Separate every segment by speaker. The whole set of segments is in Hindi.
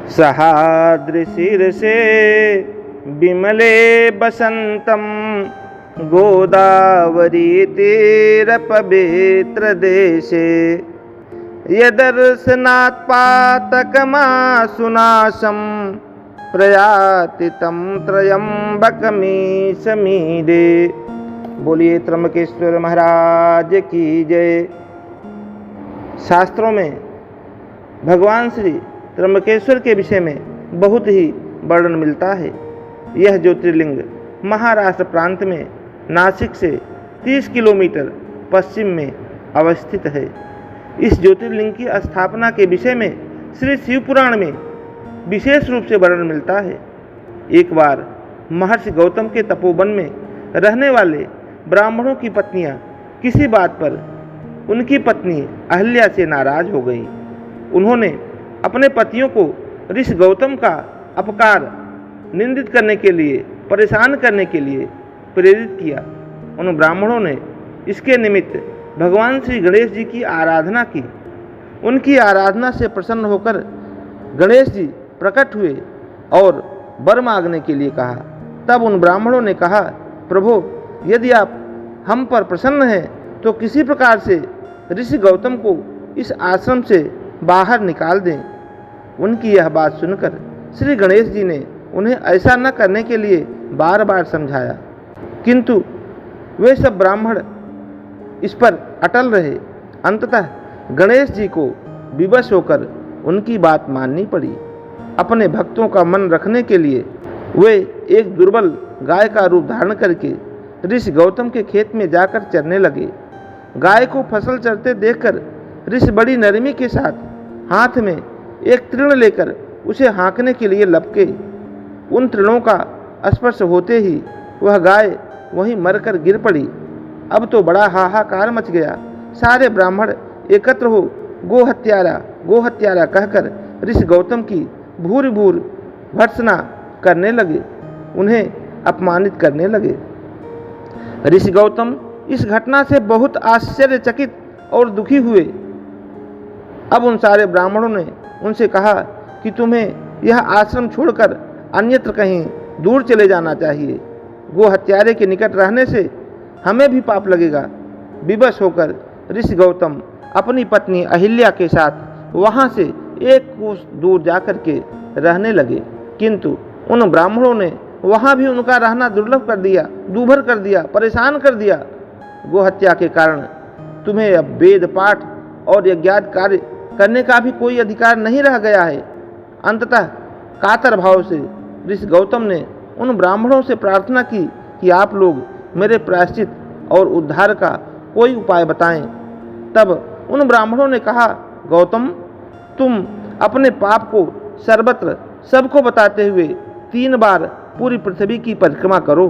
Speaker 1: सहादृशिरसे विमले बसन्तं गोदावरीतीरपवित्रदेशे यदर्शनात् पातकमासुनाशं प्रयाति तं त्र्यंबकमीशमीडे। बोलिए त्र्यंबकेश्वर महाराज की जय। शास्त्रों में भगवान श्री त्र्यंबकेश्वर के विषय में बहुत ही वर्णन मिलता है। यह ज्योतिर्लिंग महाराष्ट्र प्रांत में नासिक से 30 किलोमीटर पश्चिम में अवस्थित है। इस ज्योतिर्लिंग की स्थापना के विषय में श्री शिव पुराण में विशेष रूप से वर्णन मिलता है। एक बार महर्षि गौतम के तपोवन में रहने वाले ब्राह्मणों की पत्नियां किसी बात पर उनकी पत्नी अहल्या से नाराज हो गई। उन्होंने अपने पतियों को ऋषि गौतम का अपकार निंदित करने के लिए, परेशान करने के लिए प्रेरित किया। उन ब्राह्मणों ने इसके निमित्त भगवान श्री गणेश जी की आराधना की। उनकी आराधना से प्रसन्न होकर गणेश जी प्रकट हुए और वर मांगने के लिए कहा। तब उन ब्राह्मणों ने कहा, प्रभु यदि आप हम पर प्रसन्न हैं तो किसी प्रकार से ऋषि गौतम को इस आश्रम से बाहर निकाल दें। उनकी यह बात सुनकर श्री गणेश जी ने उन्हें ऐसा न करने के लिए बार बार समझाया, किंतु वे सब ब्राह्मण इस पर अटल रहे। अंततः गणेश जी को विवश होकर उनकी बात माननी पड़ी। अपने भक्तों का मन रखने के लिए वे एक दुर्बल गाय का रूप धारण करके ऋषि गौतम के खेत में जाकर चरने लगे। गाय को फसल चरते देखकर ऋषि बड़ी नरमी के साथ हाथ में एक तृण लेकर उसे हाँकने के लिए लपके। उन तृणों का स्पर्श होते ही वह गाय वहीं मरकर गिर पड़ी। अब तो बड़ा हाहाकार मच गया। सारे ब्राह्मण एकत्र हो गोहत्यारा गोहत्यारा कहकर ऋषि गौतम की भूरि भूर भर्त्सना करने लगे, उन्हें अपमानित करने लगे। ऋषि गौतम इस घटना से बहुत आश्चर्यचकित और दुखी हुए। अब उन सारे ब्राह्मणों ने उनसे कहा कि तुम्हें यह आश्रम छोड़कर अन्यत्र कहीं दूर चले जाना चाहिए। गो हत्यारे के निकट रहने से हमें भी पाप लगेगा। विवश होकर ऋषि गौतम अपनी पत्नी अहिल्या के साथ वहाँ से एक कोस दूर जाकर के रहने लगे, किंतु उन ब्राह्मणों ने वहाँ भी उनका रहना दुर्लभ कर दिया, दूभर कर दिया, परेशान कर दिया। गोहत्या के कारण तुम्हें अब वेद पाठ और यज्ञादि कार्य करने का भी कोई अधिकार नहीं रह गया है। अंततः कातर भाव से ऋषि गौतम ने उन ब्राह्मणों से प्रार्थना की कि आप लोग मेरे प्रायश्चित और उद्धार का कोई उपाय बताएं। तब उन ब्राह्मणों ने कहा, गौतम तुम अपने पाप को सर्वत्र सबको बताते हुए 3 बार पूरी पृथ्वी की परिक्रमा करो,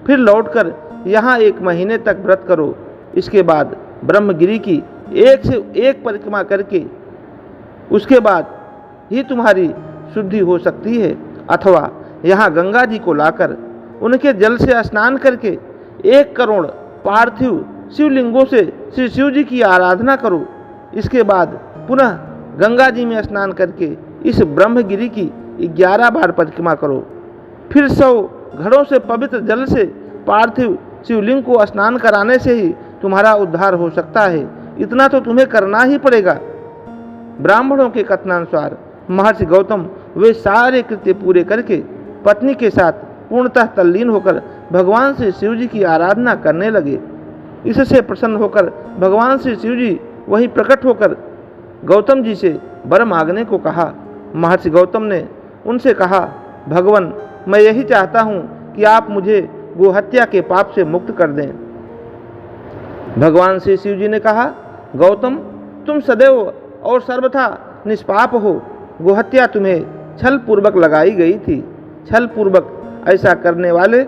Speaker 1: फिर लौटकर यहाँ 1 महीने तक व्रत करो। इसके बाद ब्रह्मगिरि की एक से एक परिक्रमा करके उसके बाद ही तुम्हारी शुद्धि हो सकती है। अथवा यहाँ गंगा जी को लाकर उनके जल से स्नान करके 1 करोड़ पार्थिव शिवलिंगों से श्री शिव जी की आराधना करो। इसके बाद पुनः गंगा जी में स्नान करके इस ब्रह्मगिरि की 11 बार परिक्रमा करो। फिर 100 घड़ों से पवित्र जल से पार्थिव शिवलिंग को स्नान कराने से ही तुम्हारा उद्धार हो सकता है। इतना तो तुम्हें करना ही पड़ेगा। ब्राह्मणों के कथनानुसार महर्षि गौतम वे सारे कृत्य पूरे करके पत्नी के साथ पूर्णतः तल्लीन होकर भगवान श्री शिव जी की आराधना करने लगे। इससे प्रसन्न होकर भगवान श्री शिव जी वहीं प्रकट होकर गौतम जी से वर मांगने को कहा। महर्षि गौतम ने उनसे कहा, भगवान मैं यही चाहता हूँ कि आप मुझे गोहत्या के पाप से मुक्त कर दें। भगवान श्री शिव जी ने कहा, गौतम तुम सदैव और सर्वथा निष्पाप हो। गोहत्या तुम्हें छल पूर्वक लगाई गई थी। छल पूर्वक ऐसा करने वाले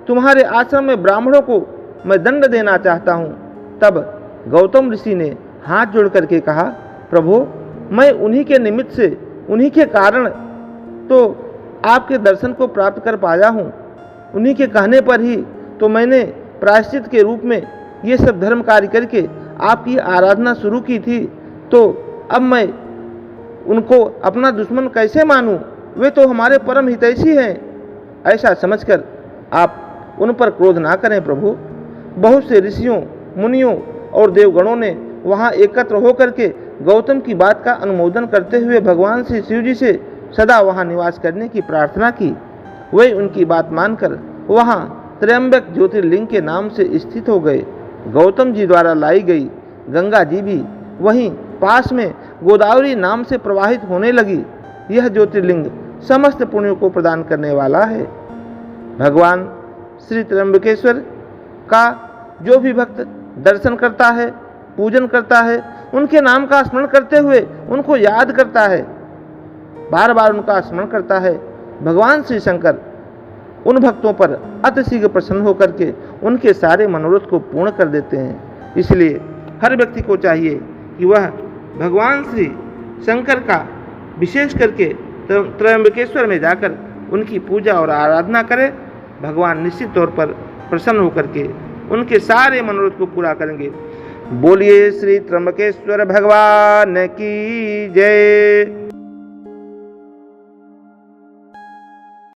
Speaker 1: तुम्हारे आश्रम में ब्राह्मणों को मैं दंड देना चाहता हूँ। तब गौतम ऋषि ने हाथ जोड़ करके कहा, प्रभु मैं उन्हीं के निमित्त से, उन्हीं के कारण तो आपके दर्शन को प्राप्त कर पाया हूँ। उन्हीं के कहने पर ही तो मैंने प्रायश्चित के रूप में ये सब धर्म कार्य करके आपकी आराधना शुरू की थी। तो अब मैं उनको अपना दुश्मन कैसे मानूं? वे तो हमारे परम हितैषी हैं। ऐसा समझकर आप उन पर क्रोध ना करें प्रभु। बहुत से ऋषियों, मुनियों और देवगणों ने वहाँ एकत्र होकर के गौतम की बात का अनुमोदन करते हुए भगवान श्री शिव जी से सदा वहाँ निवास करने की प्रार्थना की। वे उनकी बात मानकर वहाँ त्र्यंबक ज्योतिर्लिंग के नाम से स्थित हो गए। गौतम जी द्वारा लाई गई गंगा जी भी वहीं पास में गोदावरी नाम से प्रवाहित होने लगी। यह ज्योतिर्लिंग समस्त पुण्यों को प्रदान करने वाला है। भगवान श्री त्र्यंबकेश्वर का जो भी भक्त दर्शन करता है, पूजन करता है, उनके नाम का स्मरण करते हुए उनको याद करता है, बार बार उनका स्मरण करता है, भगवान श्री शंकर उन भक्तों पर अतिशीघ्र प्रसन्न होकर के उनके सारे मनोरथ को पूर्ण कर देते हैं। इसलिए हर व्यक्ति को चाहिए कि वह भगवान श्री शंकर का विशेष करके त्र्यंबकेश्वर में जाकर उनकी पूजा और आराधना करे। भगवान निश्चित तौर पर प्रसन्न होकर के उनके सारे मनोरथ को पूरा करेंगे। बोलिए श्री त्र्यंबकेश्वर भगवान की जय।